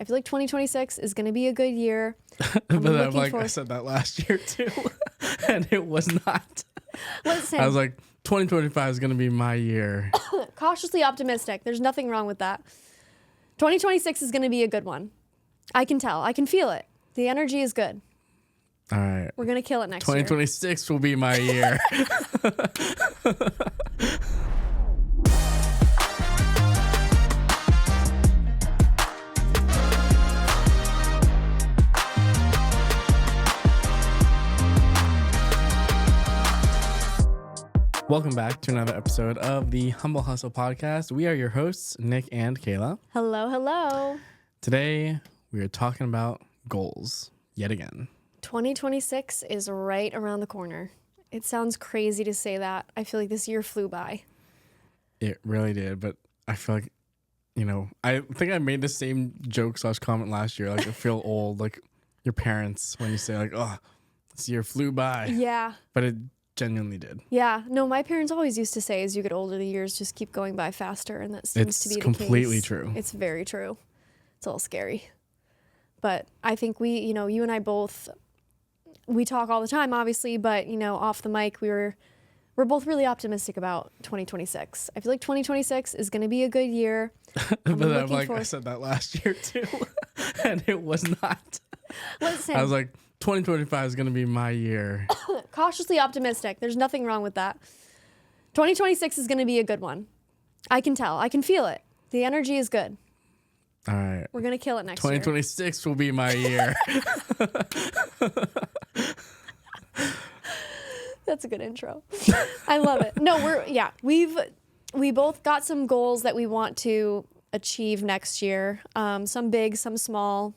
I feel like 2026 is going to be a good year. But I'm like, I said that last year too, and it was not. Listen, I was like, 2025 is going to be my year. cautiously optimistic. There's nothing wrong with that. 2026 is going to be a good one. I can tell. I can feel it. The energy is good. All right. We're going to kill it next year. 2026 will be my year. Welcome back to another episode of the Humble Hustle Podcast. We are your hosts, Nick and Kayla. Hello, hello. Today, we are talking about goals yet again. 2026 is right around the corner. It sounds crazy to say that. I feel like this year flew by. It really did, but I feel like, I think I made the same joke / comment last year. Like, I feel old, like your parents when you say like, oh, this year flew by. Yeah. But it genuinely did. Yeah. No, my parents always used to say as you get older, the years just keep going by faster. And that seems to be the case. It's completely true. It's very true. It's a little scary. But I think you and I both, we talk all the time, obviously, but, off the mic, we're both really optimistic about 2026. I feel like 2026 is going to be a good year. But I'm like, I said that last year too, and it was not. Listen, I was like, 2025 is going to be my year. Cautiously optimistic. There's nothing wrong with that. 2026 is going to be a good one. I can tell. I can feel it. The energy is good. All right. We're going to kill it next year. 2026 will be my year. That's a good intro. I love it. No, we both got some goals that we want to achieve next year. Some big, some small.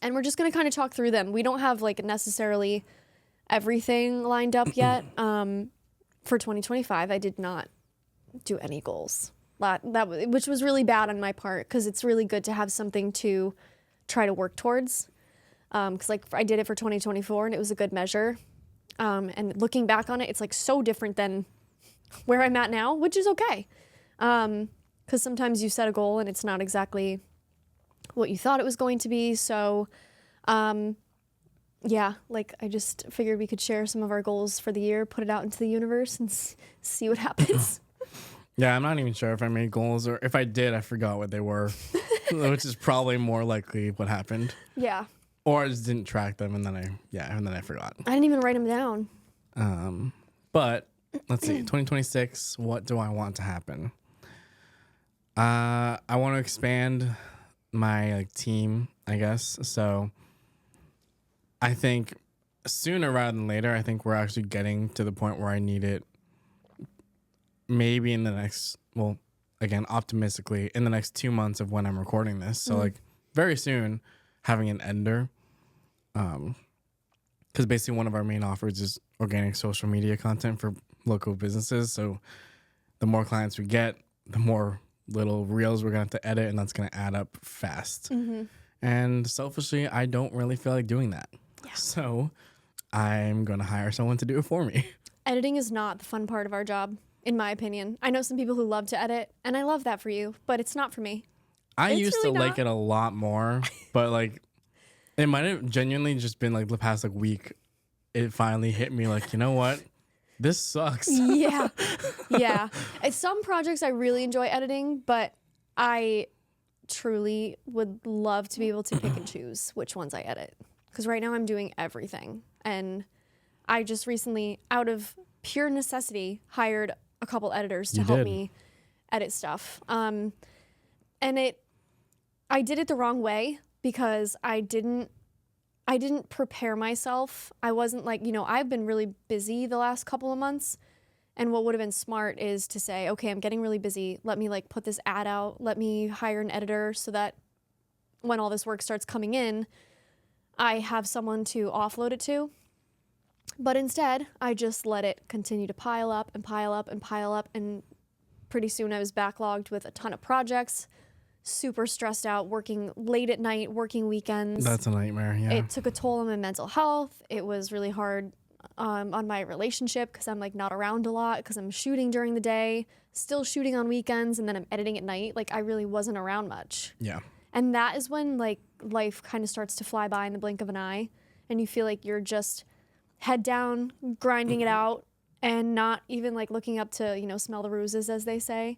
And we're just going to kind of talk through them. We don't have like necessarily everything lined up yet. For 2025, I did not do any goals. Which was really bad on my part because it's really good to have something to try to work towards. Because I did it for 2024 and it was a good measure. And looking back on it, it's like so different than where I'm at now, which is okay. Because sometimes you set a goal and it's not exactly what you thought it was going to be. So, I just figured we could share some of our goals for the year, put it out into the universe and see what happens. Yeah, I'm not even sure if I made goals or if I did, I forgot what they were, which is probably more likely what happened. Yeah. Or I just didn't track them and then I forgot. I didn't even write them down. But let's see, 2026, what do I want to happen? I want to expand my team, I guess. So I think sooner rather than later, I think we're actually getting to the point where I need it maybe in the next, optimistically, in the next 2 months of when I'm recording this. So very soon having an ender. Because basically one of our main offers is organic social media content for local businesses. So the more clients we get, the more little reels we're going to have to edit, and that's going to add up fast. Mm-hmm. And selfishly, I don't really feel like doing that. Yeah. So I'm going to hire someone to do it for me. Editing is not the fun part of our job, in my opinion. I know some people who love to edit, and I love that for you, but it's not for me. I used to like it a lot more, but it might have genuinely just been the past week. It finally hit me you know what? This sucks. Yeah. Yeah. Some projects I really enjoy editing, but I truly would love to be able to pick and choose which ones I edit. Because right now I'm doing everything. And I just recently, out of pure necessity, hired a couple editors to help me edit stuff. I did it the wrong way because I didn't prepare myself. I wasn't I've been really busy the last couple of months. And what would have been smart is to say, okay, I'm getting really busy. Let me put this ad out. Let me hire an editor so that when all this work starts coming in, I have someone to offload it to. But instead, I just let it continue to pile up and pile up and pile up. And pretty soon I was backlogged with a ton of projects. Super stressed out, working late at night, working weekends. That's a nightmare, yeah. It took a toll on my mental health. It was really hard on my relationship because I'm not around a lot because I'm shooting during the day, still shooting on weekends, and then I'm editing at night. I really wasn't around much. Yeah. And that is when like life kind of starts to fly by in the blink of an eye, and you feel like you're just head down, grinding it out, and not even like looking up to, smell the roses, as they say.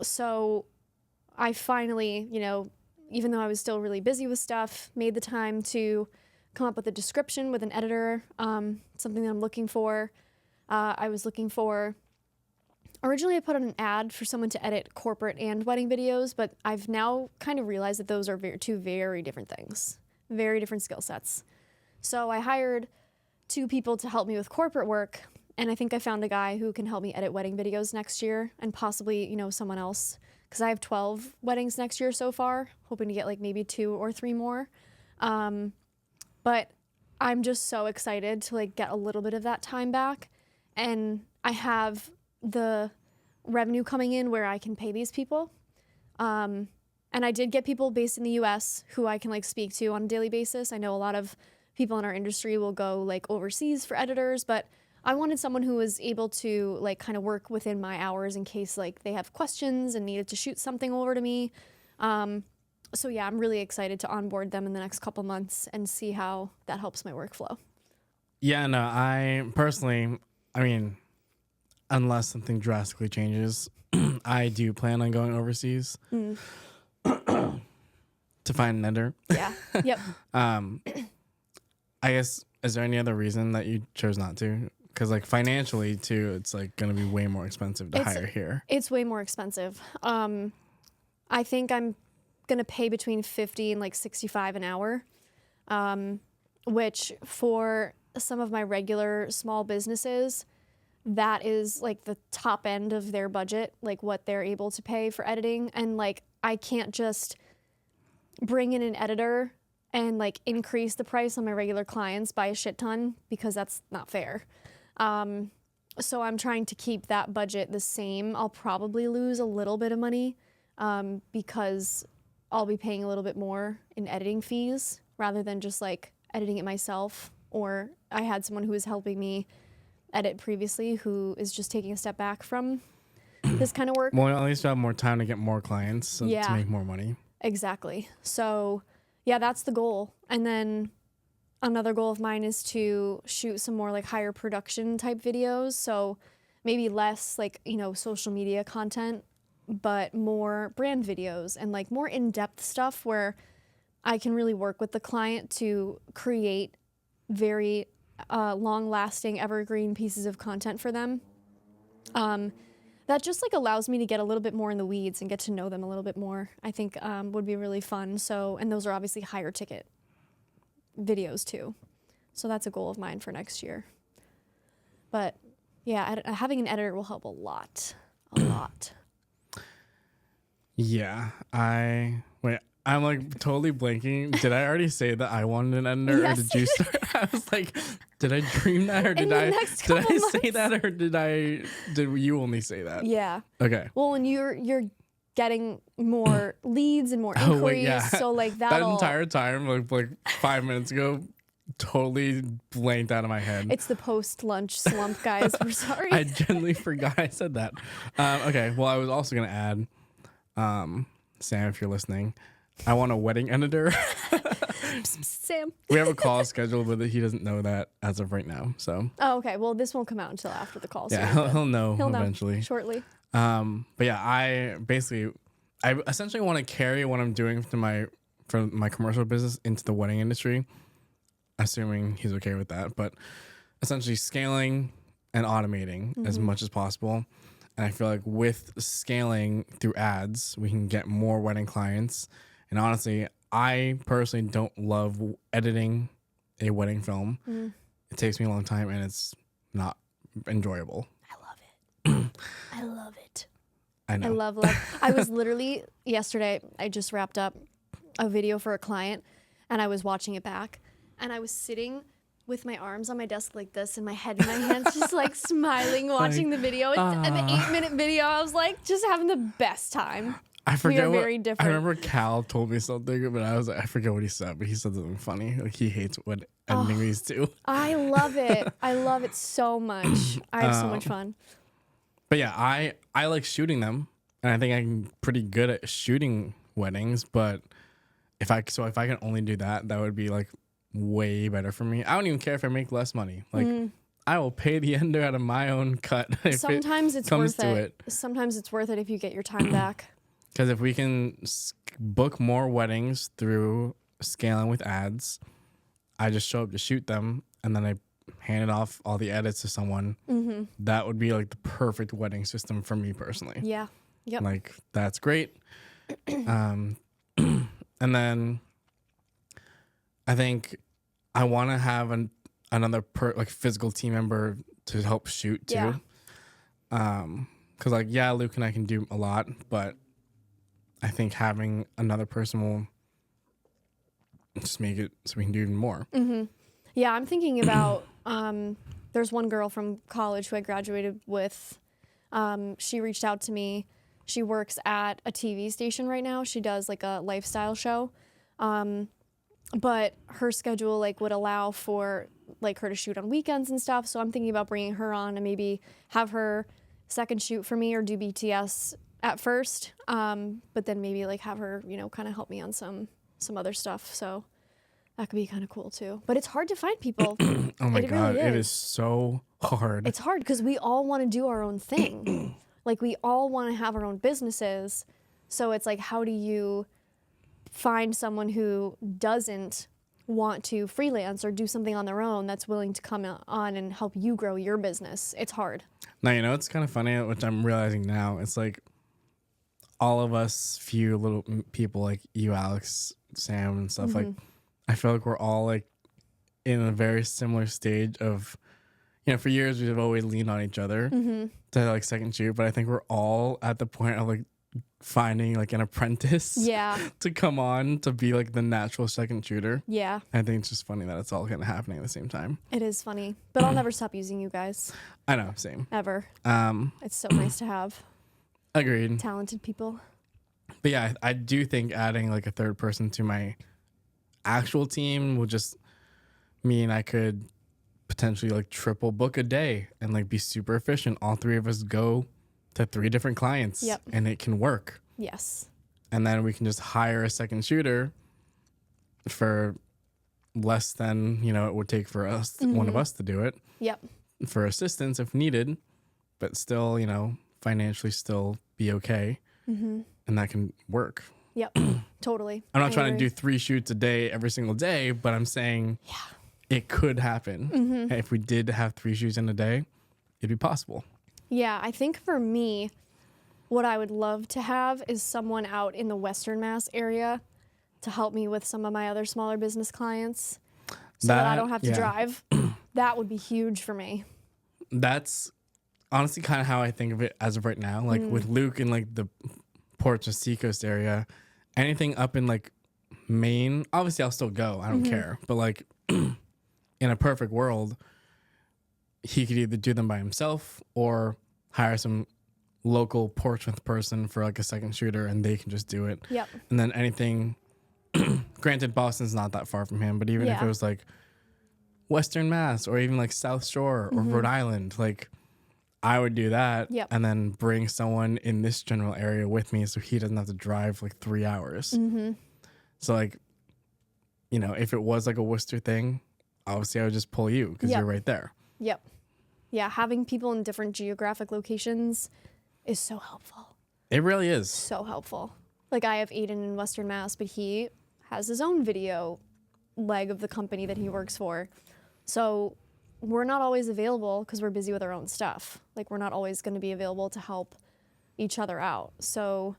So I finally, even though I was still really busy with stuff, made the time to come up with a description with an editor, something that I'm looking for. I was looking for, originally I put on an ad for someone to edit corporate and wedding videos, but I've now kind of realized that those are two very different things, very different skill sets. So I hired 2 people to help me with corporate work, and I think I found a guy who can help me edit wedding videos next year, and possibly, someone else, because I have 12 weddings next year so far, hoping to get like maybe 2 or 3 more. But I'm just so excited to like get a little bit of that time back, and I have the revenue coming in where I can pay these people. And I did get people based in the US who I can like speak to on a daily basis. I know a lot of people in our industry will go like overseas for editors, but I wanted someone who was able to like kind of work within my hours in case like they have questions and needed to shoot something over to me. So yeah, I'm really excited to onboard them in the next couple months and see how that helps my workflow. Yeah, no, I mean, unless something drastically changes, I do plan on going overseas to find an editor. Yeah. Yep. I guess, is there any other reason that you chose not to? Because like financially too, it's like going to be way more expensive to hire here. It's way more expensive. I think I'm going to pay between 50 and like 65 an hour, which for some of my regular small businesses, that is like the top end of their budget, like what they're able to pay for editing. And like, I can't just bring in an editor and like increase the price on my regular clients by a shit ton, because that's not fair. So I'm trying to keep that budget the same. I'll probably lose a little bit of money, because I'll be paying a little bit more in editing fees rather than just like editing it myself. Or I had someone who was helping me edit previously who is just taking a step back from this kind of work. Well, at least you have more time to get more clients to make more money. Exactly. So yeah, that's the goal. And then another goal of mine is to shoot some more like higher production type videos. So maybe less like, social media content, but more brand videos and like more in-depth stuff where I can really work with the client to create very long-lasting evergreen pieces of content for them. That just like allows me to get a little bit more in the weeds and get to know them a little bit more. I think would be really fun. So, and those are obviously higher ticket videos too. So that's a goal of mine for next year. But yeah, having an editor will help a lot. Yeah, I'm like totally blanking. Did I already say that I wanted an editor, Yes. or did you start? I was like, did I dream that, or did I say that, or did you only say that? Yeah. Okay. Well, and you're getting more leads and more inquiries, wait, yeah. so like that entire time, like 5 minutes ago, totally blanked out of my head. It's the post-lunch slump, guys. We're sorry. I genuinely forgot I said that. Okay. Well, I was also gonna add, Sam, if you're listening, I want a wedding editor. Sam. We have a call scheduled, but he doesn't know that as of right now. So. Oh, okay. Well, this won't come out until after the call. So yeah, he'll know eventually. Shortly. But yeah, I essentially want to carry what I'm doing for my commercial business into the wedding industry, assuming he's okay with that. But essentially scaling and automating as much as possible. And I feel like with scaling through ads, we can get more wedding clients. And honestly, I personally don't love editing a wedding film. It takes me a long time and it's not enjoyable. I love it. I know. I love. I was literally yesterday, I just wrapped up a video for a client and I was watching it back and I was sitting with my arms on my desk like this and my head in my hands, just like smiling, watching the video. And the 8-minute video, I was like just having the best time. I forget we are very different. I remember Cal told me something, but I forget what he said, but he said something funny. Like he hates what editing these do. I love it. I love it so much. I have so much fun. But yeah, I like shooting them, and I think I'm pretty good at shooting weddings, but if I can only do that, that would be like way better for me. I don't even care if I make less money. Like I will pay the ender out of my own cut if Sometimes it it's comes worth to it. Sometimes it's worth it if you get your time back. Because if we can book more weddings through scaling with ads, I just show up to shoot them and then I hand it off all the edits to someone. That would be like the perfect wedding system for me personally. Yeah. Yep. Like that's great. And then I think I want to have another like physical team member to help shoot too. Yeah. Cause like, yeah, Luke and I can do a lot, but I think having another person will just make it so we can do even more. Yeah, I'm thinking about, there's one girl from college who I graduated with. She reached out to me. She works at a TV station right now. She does like a lifestyle show. But her schedule like would allow for like her to shoot on weekends and stuff. So I'm thinking about bringing her on and maybe have her second shoot for me or do BTS at first. But then maybe like have her, you know, kind of help me on some other stuff. So that could be kind of cool too. But it's hard to find people. Oh my God, really it is so hard. It's hard because we all want to do our own thing. Like we all want to have our own businesses. So it's like, how do you find someone who doesn't want to freelance or do something on their own that's willing to come on and help you grow your business? It's hard. Now, you know, it's kind of funny, which I'm realizing now. It's like all of us few little people like you, Alex, Sam, and stuff. Like, I feel like we're all like in a very similar stage of, you know, for years we've always leaned on each other to like second shoot, but I think we're all at the point of like finding like an apprentice to come on to be like the natural second shooter. Yeah. I think it's just funny that it's all kind of happening at the same time. It is funny, but I'll never stop using you guys. I know, same. Ever. It's so nice to have Agreed. talented people. But yeah, I do think adding like a third person to my actual team will just mean I could potentially like triple book a day and like be super efficient. All three of us go to 3 different clients and it can work. Yes. And then we can just hire a second shooter for less than, you know, it would take for us, one of us to do it. Yep. For assistance if needed, but still, you know, financially still be okay. And that can work. Yep. Totally. I'm not trying to do 3 shoots a day every single day, but I'm saying it could happen. If we did have 3 shoots in a day, it'd be possible. Yeah, I think for me, what I would love to have is someone out in the Western Mass area to help me with some of my other smaller business clients so that I don't have to drive. That would be huge for me. That's honestly kind of how I think of it as of right now. Like with Luke in like the Portsmouth Seacoast area, anything up in like Maine, obviously I'll still go. I don't care. But like in a perfect world, he could either do them by himself or hire some local Portsmouth person for like a second shooter and they can just do it. Yep. And then anything, granted, Boston's not that far from him, but even if it was like Western Mass or even like South Shore or Rhode Island, like I would do that and then bring someone in this general area with me so he doesn't have to drive like 3 hours. So like, you know, if it was like a Worcester thing, obviously I would just pull you because you're right there. Yep. Yeah, having people in different geographic locations is so helpful. It really is. So helpful. Like I have Aiden in Western Mass, but he has his own video leg of the company that he works for. So we're not always available because we're busy with our own stuff. Like we're not always going to be available to help each other out. So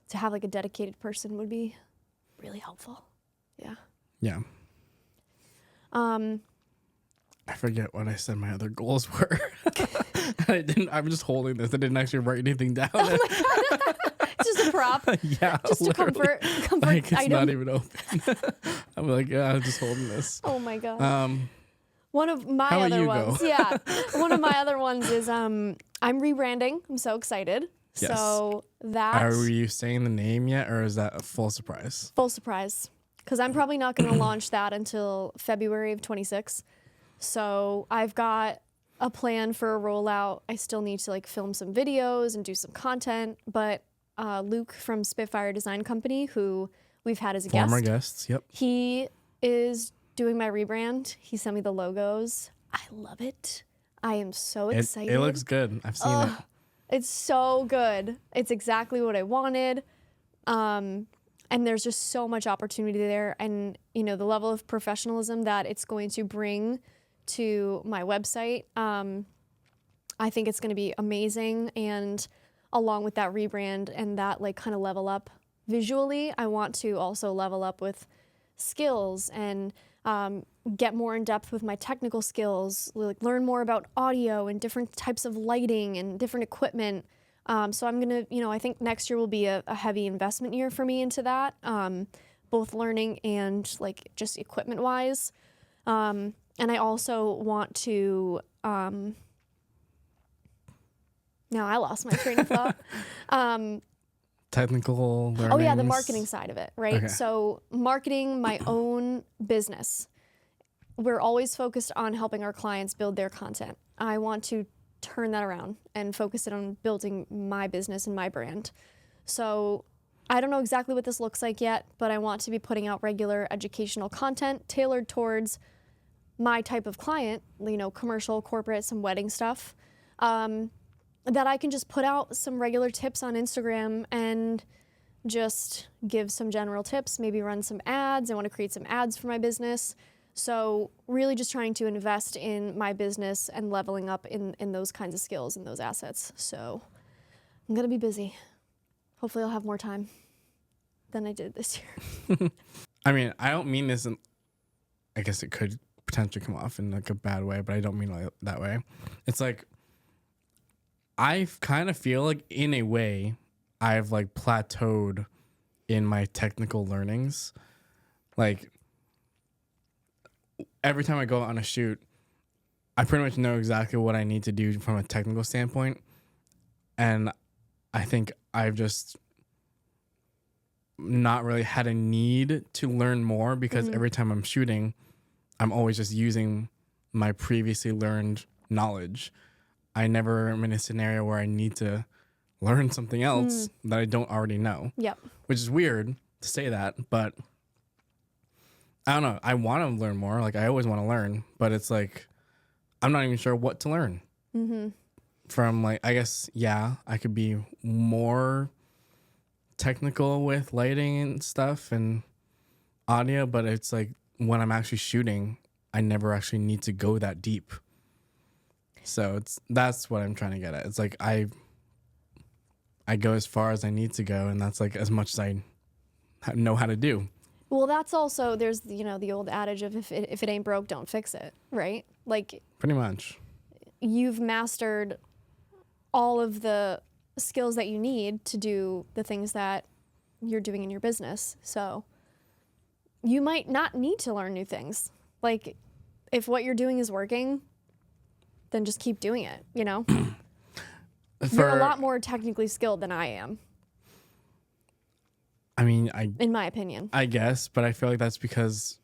to have like a dedicated person would be really helpful. Yeah. Yeah. I forget what I said my other goals were. I'm just holding this. I didn't actually write anything down. Oh my God. It's just a prop. Yeah. Just a comfort like, it's item. not even open. I'm like, yeah, I'm just holding this. Oh my God. One of my how other about you ones. go? Yeah. One of my other ones is I'm rebranding. I'm so excited. Yes. So that Are you saying the name yet or is that a full surprise? full surprise. Because I'm probably not going to launch that until February of 26. So I've got a plan for a rollout. I still need to like film some videos and do some content, but Luke from Spitfire Design Company, who we've had as a Former guest. guests, yep. He is doing my rebrand. He sent me the logos. I love it. I am so excited. It looks good. I've seen it. It's so good. It's exactly what I wanted. And there's just so much opportunity there. And, you know, the level of professionalism that it's going to bring to my website, I think it's going to be amazing. And along with that rebrand and that like kind of level up visually, I want to also level up with skills and get more in depth with my technical skills, like learn more about audio and different types of lighting and different equipment. So I'm gonna, you know, I think next year will be a heavy investment year for me into that, both learning and like just equipment wise. And I also want to, now I lost my train of thought. Technical learning. Oh yeah, the marketing side of it, right? Okay. So marketing my own business. We're always focused on helping our clients build their content. I want to turn that around and focus it on building my business and my brand. So I don't know exactly what this looks like yet, but I want to be putting out regular educational content tailored towards my type of client, you know, commercial, corporate, some wedding stuff. That I can just put out some regular tips on Instagram and just give some general tips, maybe run some ads. I want to create some ads for my business. So really just trying to invest in my business and leveling up in those kinds of skills and those assets. So I'm going to be busy. Hopefully I'll have more time than I did this year. I mean, I don't mean this in, I guess it could potentially come off in like a bad way, but I don't mean it that way. It's like, I kind of feel like in a way I've like plateaued in my technical learnings. Like every time I go on a shoot, I pretty much know exactly what I need to do from a technical standpoint. And I think I've just not really had a need to learn more because every time I'm shooting, I'm always just using my previously learned knowledge. I never am in a scenario where I need to learn something else that I don't already know. Yep. Which is weird to say that, but I don't know. I want to learn more. Like I always want to learn, but it's like I'm not even sure what to learn. From like, I guess, yeah, I could be more technical with lighting and stuff and audio, but it's like when I'm actually shooting, I never actually need to go that deep. So that's what I'm trying to get at. It's like I go as far as I need to go, and that's like as much as I know how to do. Well, that's also, there's, you know, the old adage of if it ain't broke, don't fix it, right? Like Pretty much. You've mastered all of the skills that you need to do the things that you're doing in your business. So you might not need to learn new things. Like if what you're doing is working, then just keep doing it, you know? You're a lot more technically skilled than I am. I mean, in my opinion. I guess, but I feel like that's because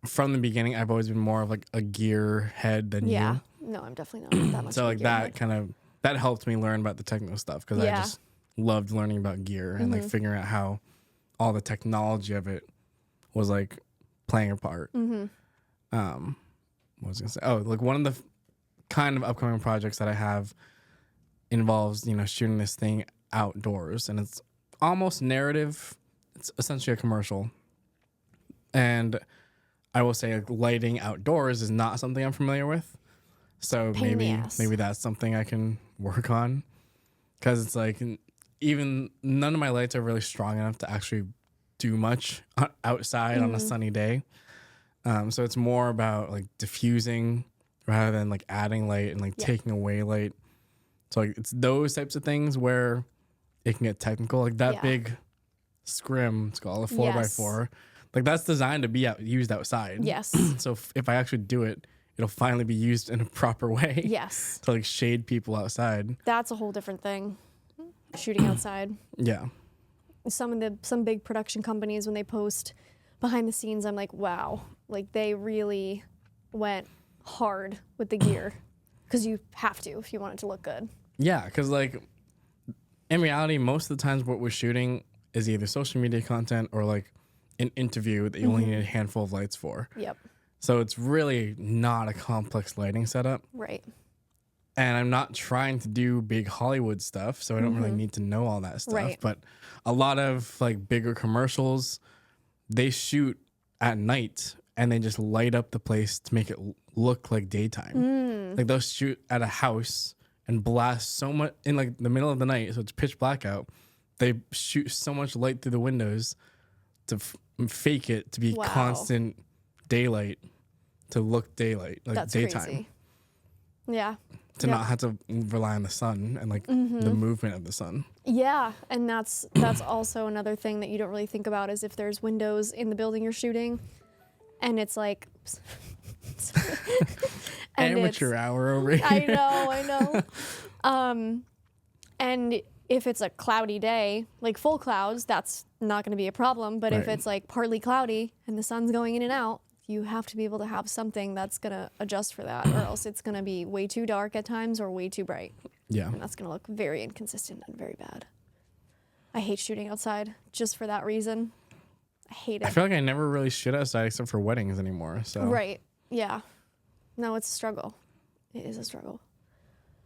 from the beginning, I've always been more of like a gear head than you. No, I'm definitely not that much. So like that that helped me learn about the technical stuff because I just loved learning about gear and like figuring out how all the technology of it was like playing a part. What was I gonna say? Oh, like one of the kind of upcoming projects that I have involves, you know, shooting this thing outdoors, and it's almost narrative. It's essentially a commercial. And I will say like, lighting outdoors is not something I'm familiar with. So maybe that's something I can work on. Because it's like even none of my lights are really strong enough to actually do much outside on a sunny day. So it's more about like diffusing rather than like adding light and like taking away light. So like it's those types of things where it can get technical. Like that big scrim, it's called a 4x4. Like that's designed to be used outside. Yes. So if I actually do it, it'll finally be used in a proper way. Yes. To like shade people outside. That's a whole different thing. Shooting outside. Yeah. Some big production companies, when they post behind the scenes, I'm like, wow, like they really went hard with the gear because you have to if you want it to look good. Yeah, because like in reality, most of the times what we're shooting is either social media content or like an interview that you only need a handful of lights for. Yep. So it's really not a complex lighting setup. Right. And I'm not trying to do big Hollywood stuff, so I don't really need to know all that stuff. Right. But a lot of like bigger commercials, they shoot at night and they just light up the place to make it look like daytime. Like they'll shoot at a house and blast so much in like the middle of the night, so it's pitch black out. They shoot so much light through the windows to fake it to be Wow. constant daylight, to look daylight, like That's daytime. crazy. Yeah. To not have to rely on the sun and like the movement of the sun. Yeah, and that's also another thing that you don't really think about is if there's windows in the building you're shooting, and it's like and Amateur hour over here. I know. And if it's a cloudy day, like full clouds, that's not going to be a problem. But if Right. it's like partly cloudy and the sun's going in and out, you have to be able to have something that's going to adjust for that, or else it's going to be way too dark at times or way too bright. Yeah. And that's going to look very inconsistent and very bad. I hate shooting outside just for that reason. I hate it. I feel like I never really shoot outside except for weddings anymore. So Right. Yeah. No, it's a struggle. It is a struggle.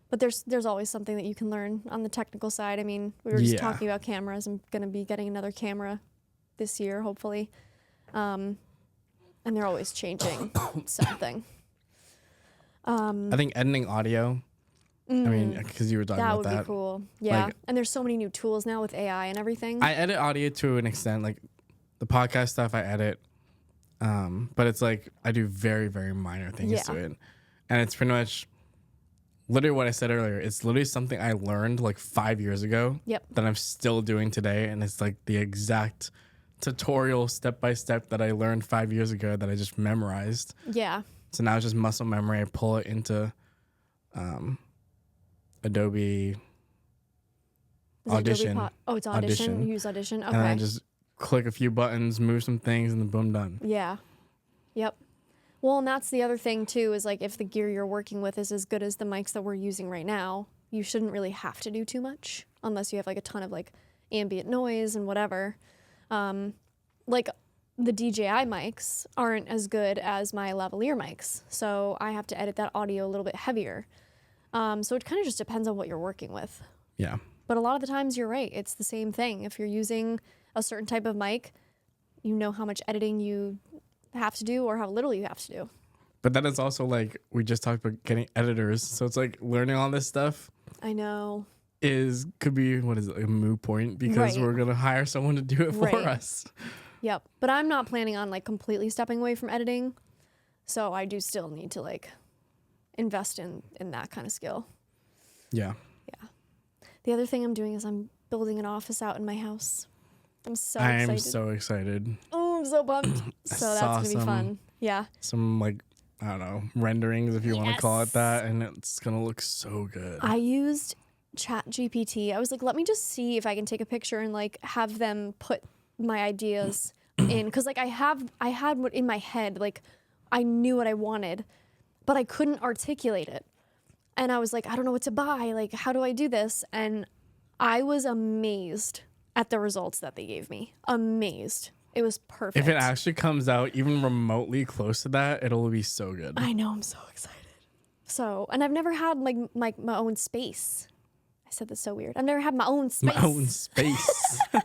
But there's always something that you can learn on the technical side. I mean, we were just Yeah. talking about cameras. I'm going to be getting another camera this year, hopefully. And they're always changing something. I think editing audio. I mean, because you were talking That about would that. be cool. Yeah. Like- And there's so many new tools now with AI and everything. I edit audio to an extent. Like the podcast stuff, I edit. But it's like I do very, very minor things Yeah. to it, and it's pretty much literally what I said earlier. It's literally something I learned like 5 years ago. Yep. That I'm still doing today, and it's like the exact tutorial step by step that I learned 5 years ago that I just memorized. Yeah. So now it's just muscle memory. I pull it into Adobe Is it Audition, Adobe oh, it's Audition. You use Audition. Okay. and I just click a few buttons, move some things, and then boom, done. Yeah. Yep. Well, and that's the other thing too, is like if the gear you're working with is as good as the mics that we're using right now, you shouldn't really have to do too much unless you have like a ton of like ambient noise and whatever. Like the DJI mics aren't as good as my lavalier mics, so I have to edit that audio a little bit heavier. So it kind of just depends on what you're working with. Yeah. But a lot of the times you're right. It's the same thing. If you're using a certain type of mic, you know how much editing you have to do or how little you have to do. But then it's also like we just talked about getting editors. So it's like learning all this stuff I know. could be what is it, a moot point because Right. we're gonna hire someone to do it for Right. us. Yep. But I'm not planning on like completely stepping away from editing. So I do still need to like invest in that kind of skill. Yeah. Yeah. The other thing I'm doing is I'm building an office out in my house. I'm so I excited. am so excited. Oh, I'm so pumped. So that's saw gonna be fun. Yeah. Some like I don't know, renderings if you want to call it Yes. that, and it's gonna look so good. I used Chat GPT. I was like, let me just see if I can take a picture and like have them put my ideas in, because like I had what in my head, like I knew what I wanted, but I couldn't articulate it. And I was like, I don't know what to buy. Like, how do I do this? And I was amazed at the results that they gave me. Amazed. It was perfect. If it actually comes out even remotely close to that, it'll be so good. I know, I'm so excited. So, and I've never had like my own space. I said that's so weird. I've never had my own space. My own space. I've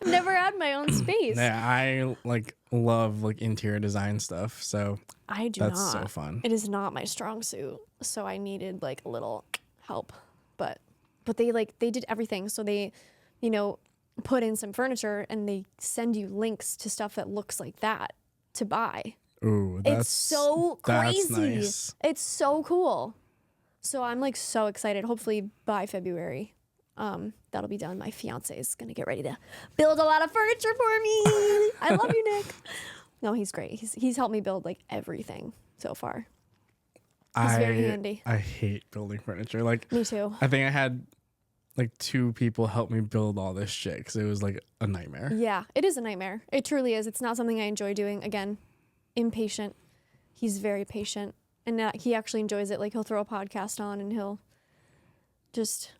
never had my own space. Yeah, I like love like interior design stuff, so I do that's not. so fun. It is not my strong suit, so I needed like a little help. But they did everything. So they, put in some furniture and they send you links to stuff that looks like that to buy. Ooh, It's so crazy. That's nice. It's so cool. So I'm like so excited. Hopefully by February, that'll be done. My fiance is gonna get ready to build a lot of furniture for me. I love you, Nick. No, he's great. He's helped me build like everything so far. He's very handy. I hate building furniture. Like, Me too. I think I had like 2 people help me build all this shit because it was like a nightmare. Yeah, it is a nightmare. It truly is. It's not something I enjoy doing. Again, impatient. He's very patient. And he actually enjoys it. Like he'll throw a podcast on and he'll just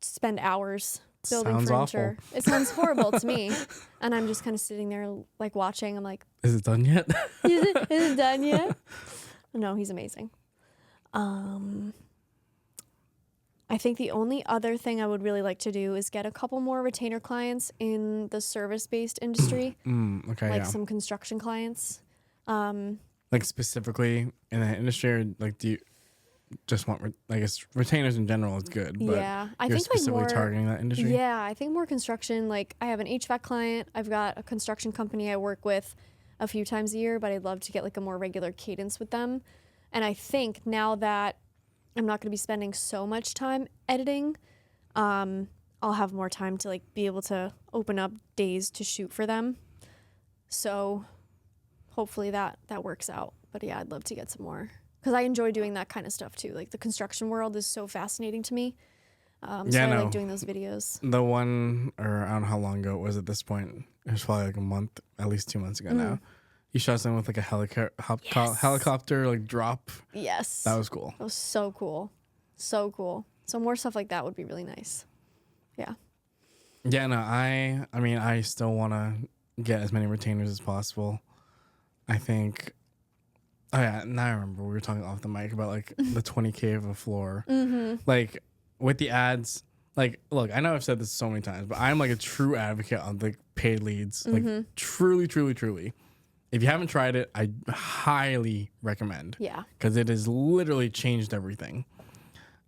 spend hours building Sounds furniture. awful. It sounds horrible to me. And I'm just kind of sitting there like watching. I'm like, Is it done yet? is it done yet? No, he's amazing. I think the only other thing I would really like to do is get a couple more retainer clients in the service-based industry, Okay, like yeah. some construction clients. Like specifically in that industry, or like do you just want, I guess retainers in general is good, but Yeah, I you're think like specifically more targeting that industry? Yeah, I think more construction. Like I have an HVAC client. I've got a construction company I work with a few times a year, but I'd love to get like a more regular cadence with them. And I think now that I'm not going to be spending so much time editing, I'll have more time to like be able to open up days to shoot for them. So hopefully that works out. But yeah, I'd love to get some more because I enjoy doing that kind of stuff too. Like the construction world is so fascinating to me. So Yeah, I no. like doing those videos. The one, or I don't know how long ago it was at this point. It was probably like a month, at least 2 months ago now. You shot something with like a helicopter like drop. Yes. That was cool. That was so cool. So cool. So more stuff like that would be really nice. Yeah. Yeah, no, I mean, I still want to get as many retainers as possible. I think, oh yeah, now I remember we were talking off the mic about like the 20K of a floor. Like with the ads, like, look, I know I've said this so many times, but I'm like a true advocate on the paid leads. Like truly, truly, truly. If you haven't tried it, I highly recommend. Yeah. Because it has literally changed everything.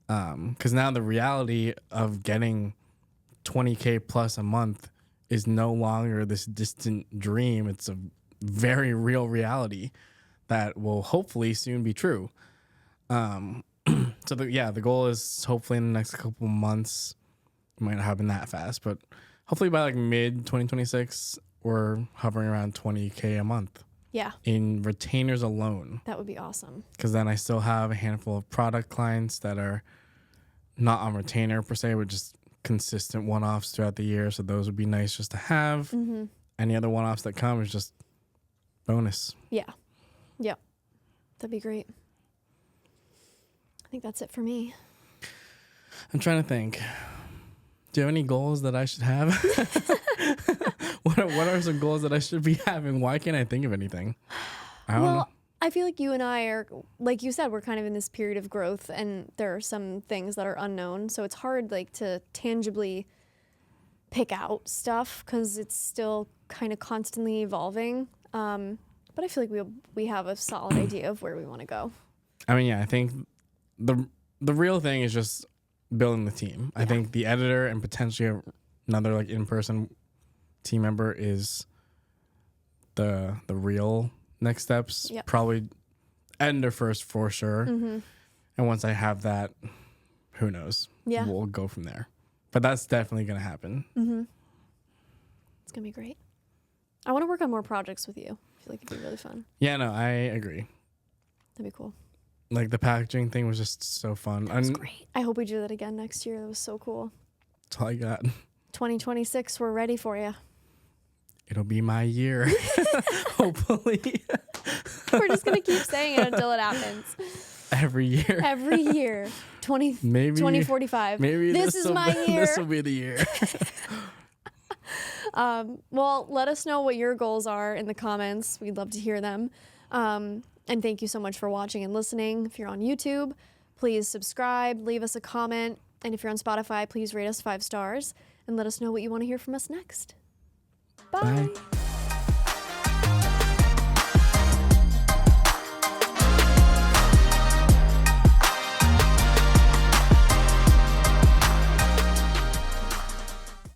Because now the reality of getting 20K plus a month is no longer this distant dream. It's a very real reality that will hopefully soon be true. So the goal is hopefully in the next couple months, it might not happen that fast, but hopefully by like mid 2026, we're hovering around 20K a month. Yeah. In retainers alone. That would be awesome. Because then I still have a handful of product clients that are not on retainer per se, but just consistent one-offs throughout the year. So those would be nice just to have. Any other one-offs that come is just bonus. Yeah. Yep. That'd be great. I think that's it for me. I'm trying to think. Do you have any goals that I should have? What are some goals that I should be having? Why can't I think of anything? I don't know. I feel like you and I are, like you said, we're kind of in this period of growth and there are some things that are unknown. So it's hard like to tangibly pick out stuff because it's still kind of constantly evolving. But I feel like we have a solid idea of where we want to go. I mean, yeah, I think the real thing is just building the team. I think the editor and potentially another like in-person team member is the real next steps. Yep. Probably Ender first for sure. And once I have that, who knows? Yeah. We'll go from there. But that's definitely going to happen. It's going to be great. I want to work on more projects with you. I feel like it'd be really fun. Yeah, no, I agree. That'd be cool. Like the packaging thing was just so fun. That was great. I hope we do that again next year. That was so cool. That's all I got. 2026, we're ready for you. It'll be my year. Hopefully. We're just going to keep saying it until it happens. Every year. Every year. 2045. Maybe this is my year. This will be the year. Well, let us know what your goals are in the comments. We'd love to hear them. And thank you so much for watching and listening. If you're on YouTube, please subscribe, leave us a comment. And if you're on Spotify, please rate us 5 stars and let us know what you want to hear from us next. Bye. Bye.